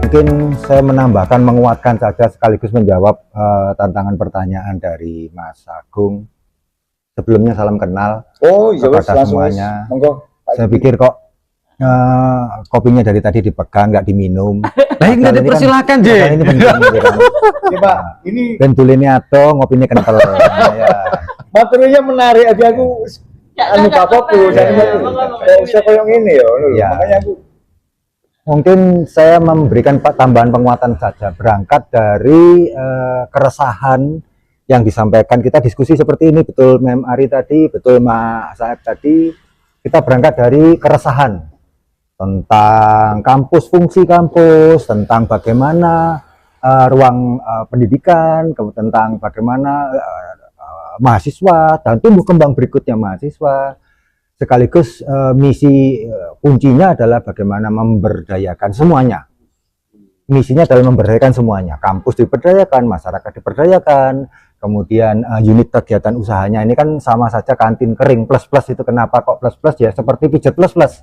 Mungkin saya menambahkan, menguatkan saja sekaligus menjawab tantangan pertanyaan dari Mas Agung. Sebelumnya salam kenal kepada semuanya. Saya pikir kok kopinya dari tadi dipegang, nggak diminum. Nah, ini dipersilakan, Je. Ini penting, Pak, ini bentulnya atau ngopinya kental. Ya. materinya menarik aja aku anu apa-apa siapa yang ini ya. Makanya aku mungkin saya memberikan tambahan penguatan saja, berangkat dari keresahan yang disampaikan. Kita diskusi seperti ini, betul Mem Ari tadi, betul Mas Saeb tadi, kita berangkat dari keresahan tentang kampus, fungsi kampus, tentang bagaimana ruang pendidikan, tentang bagaimana mahasiswa dan tumbuh kembang berikutnya mahasiswa. Sekaligus misi kuncinya adalah bagaimana memberdayakan semuanya. Misinya adalah memberdayakan semuanya. Kampus diberdayakan, masyarakat diberdayakan, kemudian unit kegiatan usahanya ini kan sama saja kantin kering plus-plus. Itu kenapa kok plus-plus ya, seperti pijat plus-plus.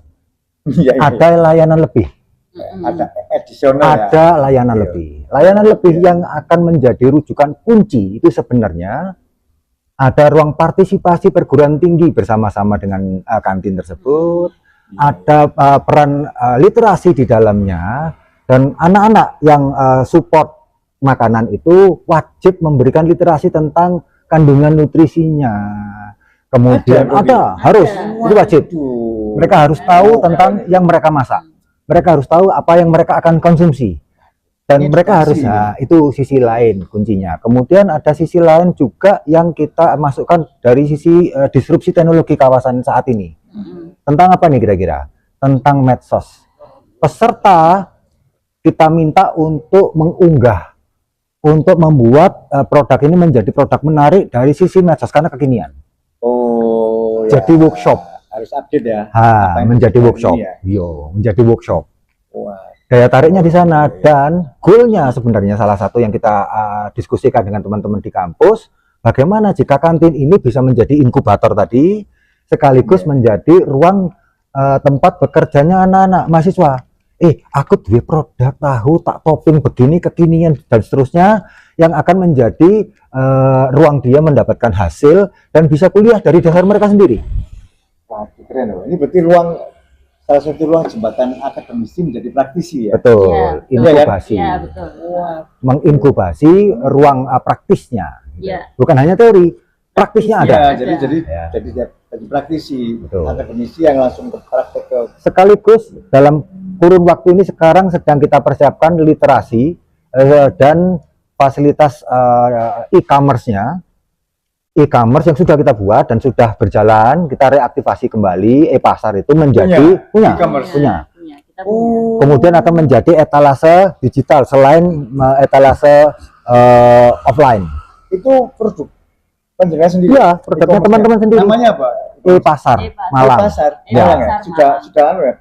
Ada layanan lebih. Ada additional, ada layanan lebih. Layanan lebih yang akan menjadi rujukan kunci itu sebenarnya ada ruang partisipasi perguruan tinggi bersama-sama dengan kantin tersebut, ada peran literasi di dalamnya, dan anak-anak yang support makanan itu wajib memberikan literasi tentang kandungan nutrisinya. Kemudian harus, itu wajib. Mereka harus tahu tentang yang mereka masak. Mereka harus tahu apa yang mereka akan konsumsi. Dan mereka harus, itu sisi lain kuncinya. Kemudian ada sisi lain juga yang kita masukkan dari sisi disrupsi teknologi kawasan saat ini. Tentang apa nih kira-kira? Tentang medsos. Peserta kita minta untuk mengunggah, untuk membuat produk ini menjadi produk menarik dari sisi medsos karena kekinian. Jadi workshop. Harus update ya. Menjadi workshop. Menjadi workshop. Daya tariknya di sana, dan goalnya sebenarnya salah satu yang kita diskusikan dengan teman-teman di kampus, bagaimana jika kantin ini bisa menjadi inkubator tadi, sekaligus menjadi ruang tempat bekerjanya anak-anak mahasiswa. Aku duwe produk tahu tak topping begini kekinian dan seterusnya, yang akan menjadi ruang dia mendapatkan hasil dan bisa kuliah dari dasar mereka sendiri. Wah, keren loh. Ini berarti salah satu ruang jembatan akademisi menjadi praktisi ya. Betul, inkubasi. Ya, betul. Menginkubasi ruang praktisnya. Bukan hanya teori, praktisnya ada. Jadi praktisi, akademisi yang langsung ke praktek. Sekaligus dalam kurun waktu ini sekarang sedang kita persiapkan literasi dan fasilitas e-commerce-nya. E-commerce yang sudah kita buat dan sudah berjalan, kita reaktivasi kembali. E-pasar itu menjadi punya. Kemudian akan menjadi etalase digital selain etalase offline. Itu produk penjagaan sendiri. Iya, produknya teman-teman sendiri. Namanya apa? E-pasar Malang. Sudah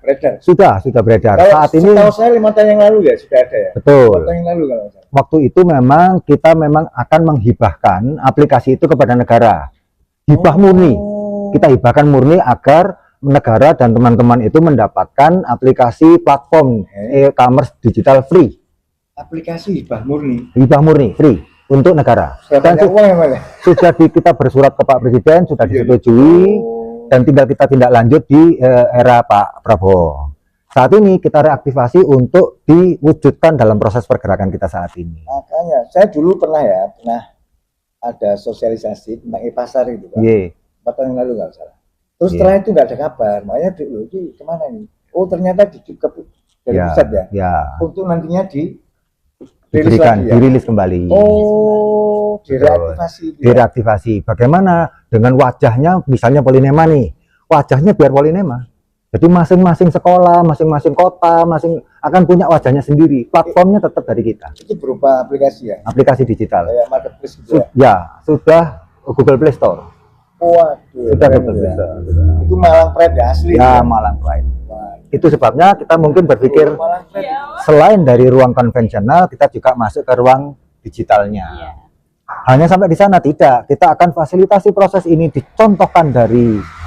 beredar. Sudah beredar. Kalau saat ini setahu saya 5 tahun yang lalu ya sudah ada ya. Betul. 5 tahun yang lalu kalau saya. Waktu itu kita memang akan menghibahkan aplikasi itu kepada negara. Hibah murni. Kita hibahkan murni agar negara dan teman-teman itu mendapatkan aplikasi platform e-commerce digital free. Aplikasi hibah murni. Hibah murni free untuk negara. Dan sudah kita bersurat ke Pak Presiden, sudah disetujui, dan tinggal kita tindak lanjut di era Pak Prabowo. Saat ini kita reaktivasi untuk diwujudkan dalam proses pergerakan kita saat ini. Makanya saya dulu pernah ada sosialisasi tentang e-pasar itu Pak. 4 tahun yang lalu nggak salah. Terus setelah itu nggak ada kabar. Makanya ini kemana ini? Oh ternyata dari pusat ya. Untuk nantinya dirilis kembali. Direaktivasi. Bagaimana dengan wajahnya, misalnya Polinema nih, wajahnya biar Polinema. Jadi masing-masing sekolah, masing-masing kota, akan punya wajahnya sendiri. Platformnya tetap dari kita. Itu berupa aplikasi ya? Aplikasi digital. Kayak marketplace gitu ya? Sudah Google Play Store. Waduh. Sudah Google Play Store. Itu Malang Pride ya asli? Ya, Malang Pride. Itu sebabnya kita mungkin berpikir selain dari ruang konvensional, kita juga masuk ke ruang digitalnya. Hanya sampai di sana tidak. Kita akan fasilitasi proses ini, dicontohkan dari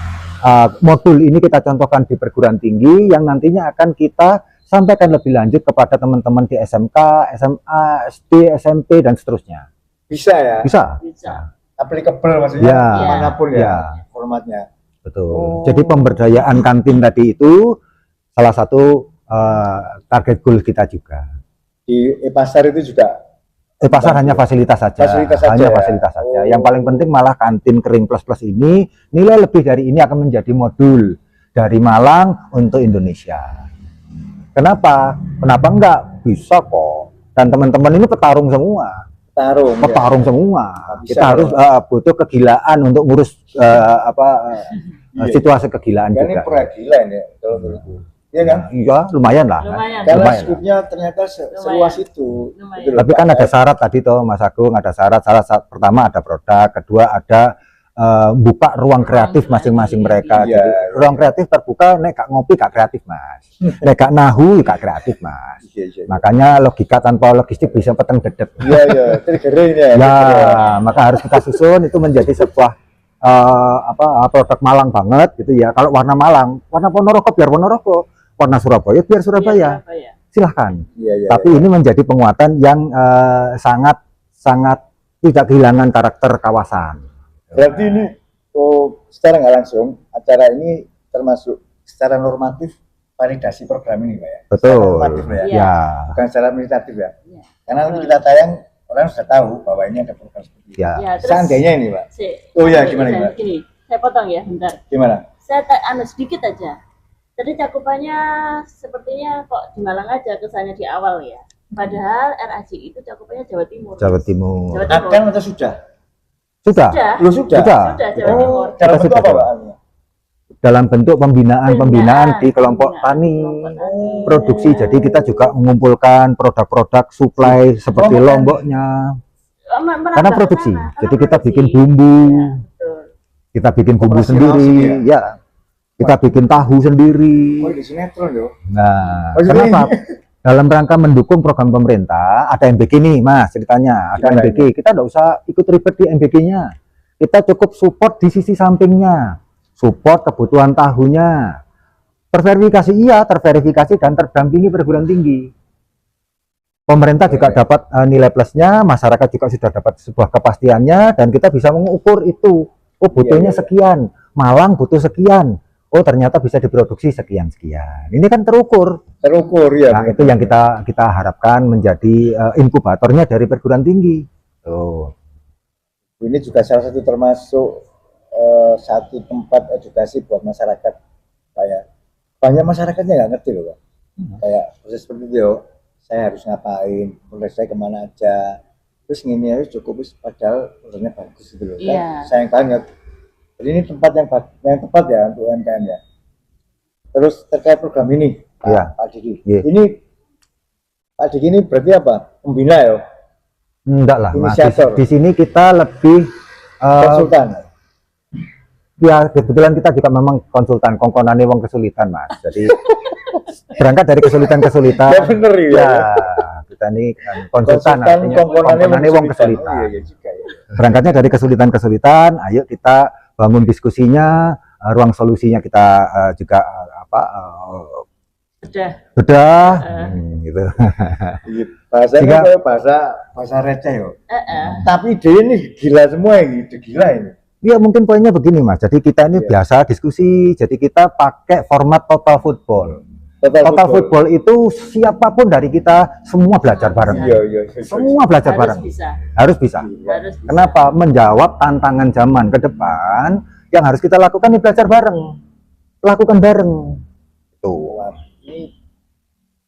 modul ini kita contohkan di perguruan tinggi yang nantinya akan kita sampaikan lebih lanjut kepada teman-teman di SMK, SMA, SD, SMP dan seterusnya. Bisa ya? Bisa. Applicable maksudnya Ya. manapun Ya. ya formatnya. Betul. Oh. Jadi pemberdayaan kantin tadi itu salah satu target goal kita juga. Di pasar itu juga Pasar hanya fasilitas saja. Fasilitas saja hanya ya? fasilitas saja. Oh. Yang paling penting malah kantin kering plus plus ini nilai lebih dari ini akan menjadi modul dari Malang untuk Indonesia. Kenapa? Kenapa enggak? Bisa kok. Dan teman-teman ini petarung semua. Petarung semua. Bisa, Kita harus butuh kegilaan untuk ngurus situasi kegilaan Kan ini juga. proyek gila ini kalau menurutku. Iya kan? Iya, lumayan lah. Karena Lumayan. skupnya ternyata seluas itu. Lumayan. Gitu loh, Tapi kan Pak. ada syarat tadi toh Mas Agung, ada syarat. Pertama ada produk, kedua ada buka ruang kreatif masing-masing mereka. Iya, Jadi iya. ruang kreatif terbuka, nek gak ngopi gak kreatif Mas, nek gak nahu gak kreatif Mas. Iya. Makanya logika tanpa logistik bisa peteng dedet. Iya. Trigger ini ya. Ya, maka harus kita susun itu menjadi sebuah produk Malang banget gitu ya. Kalau warna Malang, warna Ponorogo biar Ponorogo, warna Surabaya biar Surabaya. Silahkan. Iya. Tapi ini menjadi penguatan yang sangat tidak kehilangan karakter kawasan. Berarti ini secara nggak langsung acara ini termasuk secara normatif validasi program ini Pak ya. Secara Betul. normatif ya. Ya. Bukan secara administratif ya. Iya. Karena nanti kita tayang orang sudah tahu bahwa ini ada program seperti ini. Ya. Ya, terus Seandainya ini Pak. Oh ya, gimana? Gini, saya potong ya, bentar. Gimana? Saya sedikit aja. Jadi cakupannya sepertinya kok di Malang aja kesannya di awal ya. Padahal RAJ itu cakupannya Jawa Timur. Jawa Timur. Jawa Timur. Akan atau sudah? Sudah. Lu sudah? Sudah. Sudah Jawa Oh, Timur. dalam Kita bentuk sudah apa dalam. Pak? Dalam bentuk pembinaan di kelompok tani, kelompok tani. produksi. Jadi kita juga mengumpulkan produk-produk supply seperti Kelompok tani. lomboknya. Merambah Karena ke produksi. sana. Jadi Karena kita produksi. bikin bumbu, Ya, betul. kita bikin bumbu Operasional sendiri, sendiri ya. Kita bikin tahu sendiri. Oh, di sinetron loh. Nah, Oh, jadi kenapa? Dalam rangka mendukung program pemerintah, ada MBG nih Mas ceritanya, ada Gimana MBG, kita nggak usah ikut ribet di MBG-nya, kita cukup support di sisi sampingnya, support kebutuhan tahunya, terverifikasi iya, terverifikasi dan terdampingi perguruan tinggi. Pemerintah juga dapat nilai plusnya, masyarakat juga sudah dapat sebuah kepastiannya, dan kita bisa mengukur itu, oh butuhnya Iya. sekian, Malang butuh sekian, oh ternyata bisa diproduksi sekian-sekian, ini kan terukur. Terukur ya. Nah, itu yang kita harapkan menjadi inkubatornya dari perguruan tinggi. Tuh. Ini juga salah satu termasuk satu tempat edukasi buat masyarakat. Kayak banyak masyarakatnya nggak ngerti loh Pak. Kayak proses seperti itu yo. Saya harus ngapain, proses saya kemana aja. Terus ngini aja cukup, padahal produknya bagus gitu loh. Iya. Kan sayang banget. Jadi ini tempat yang tepat ya untuk UMKM ya. Terus terkait program ini, Iya. Pak Diki. Iya. Ini Pak Diki ini berarti apa? Pembina ya? Enggak lah, Mas. Inisiator. Di sini kita lebih Konsultan. ya kebetulan kita juga memang konsultan, kongkonane wong kesulitan, Mas. Jadi berangkat dari kesulitan-kesulitan. Ya bener ya. Kita ini kan konsultan, artinya kongkonannya wong kesulitan. Oh, iya juga ya. Berangkatnya dari kesulitan-kesulitan, ayo kita bangun diskusinya, ruang solusinya kita juga bedah, gitu. Iya, bahasanya Sehingga- kayak bahasa receh yo. Heeh. Tapi ide ini gila semua ini, ide gila ini. Ya mungkin poinnya begini Mas, jadi kita ini Iya. biasa diskusi, jadi kita pakai format total football. Total football itu siapapun dari kita semua belajar bareng. Iya. Semua belajar Harus bareng. bisa. Harus bisa. Harus bisa. Kenapa? Menjawab tantangan zaman ke depan yang harus kita lakukan ini belajar bareng. Lakukan bareng. Tuh. Wah, ini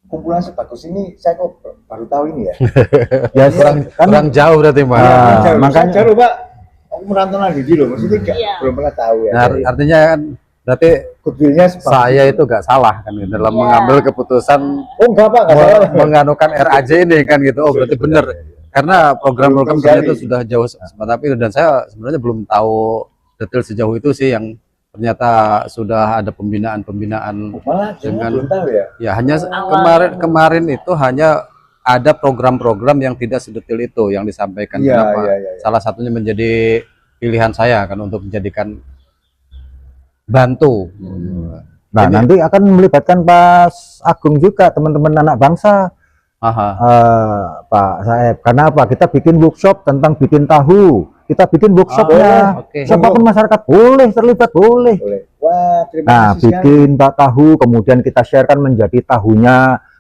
kumpulan sebagus ini saya kok baru tahu ini ya. Ya kurang jauh berarti Mas. Ah, Jauh, makanya- saya jauh, Pak. Aku merantau lagi loh, maksudnya Iya. belum pernah tahu ya. Nah, artinya kan berarti Goodwill-nya sebagus saya ini. itu gak salah kan gitu, dalam Iya. mengambil keputusan Oh enggak Pak, enggak salah. menganukan RAJ ini kan gitu. Oh berarti benar. Karena program-program Betul ternyata sekali. sudah jauh tapi dan saya sebenarnya belum tahu detail sejauh itu sih yang ternyata sudah ada pembinaan-pembinaan. Malah Dengan- belum tahu ya. Ya hanya Awal. kemarin itu hanya ada program-program yang tidak sedetail itu yang disampaikan. Iya, Kenapa? iya. Salah satunya menjadi pilihan saya kan untuk menjadikan bantu Nah, Ini- nanti akan melibatkan Pak Agung juga, teman-teman anak bangsa, Aha. Pak Saeb. Karena apa? Kita bikin workshop tentang bikin tahu. Kita bikin workshopnya. Oke. Siapapun masyarakat boleh terlibat, boleh. Boleh. Wah, terima Nah, kasih sekali. bikin Pak tahu, kemudian kita sharekan menjadi tahunya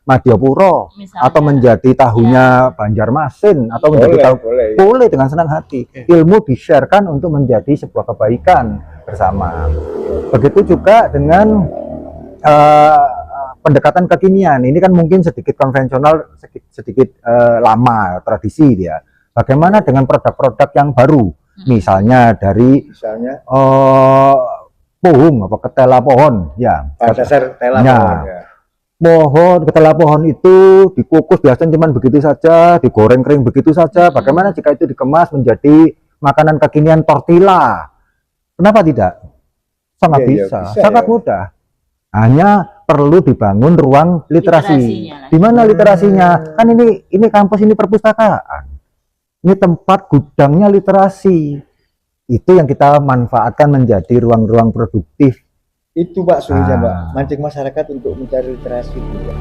Madiopuro, Misalnya. atau menjadi tahunya Banjarmasin, atau menjadi Boleh, tahu, boleh. boleh dengan senang hati. Ilmu di-sharekan untuk menjadi sebuah kebaikan bersama. Begitu juga dengan pendekatan kekinian. Ini kan mungkin sedikit konvensional, sedikit lama tradisi dia. Bagaimana dengan produk-produk yang baru? Misalnya dari Misalnya pohon, apa ketela pohon, ya. pada dasar tela Ya. pohon, ya. Pohon, ketela pohon itu dikukus biasanya cuma begitu saja, digoreng kering begitu saja. Bagaimana jika itu dikemas menjadi makanan kekinian tortilla? Kenapa tidak? Sangat Iya, iya, bisa, bisa, sangat ya. mudah. Hanya perlu dibangun ruang literasi. Literasinya lah. Di mana literasinya? Kan ini kampus, ini perpustakaan. Ini tempat gudangnya literasi. Itu yang kita manfaatkan menjadi ruang-ruang produktif. Itu Pak solusinya, Pak. Ah. Mancing masyarakat untuk mencari literasi juga.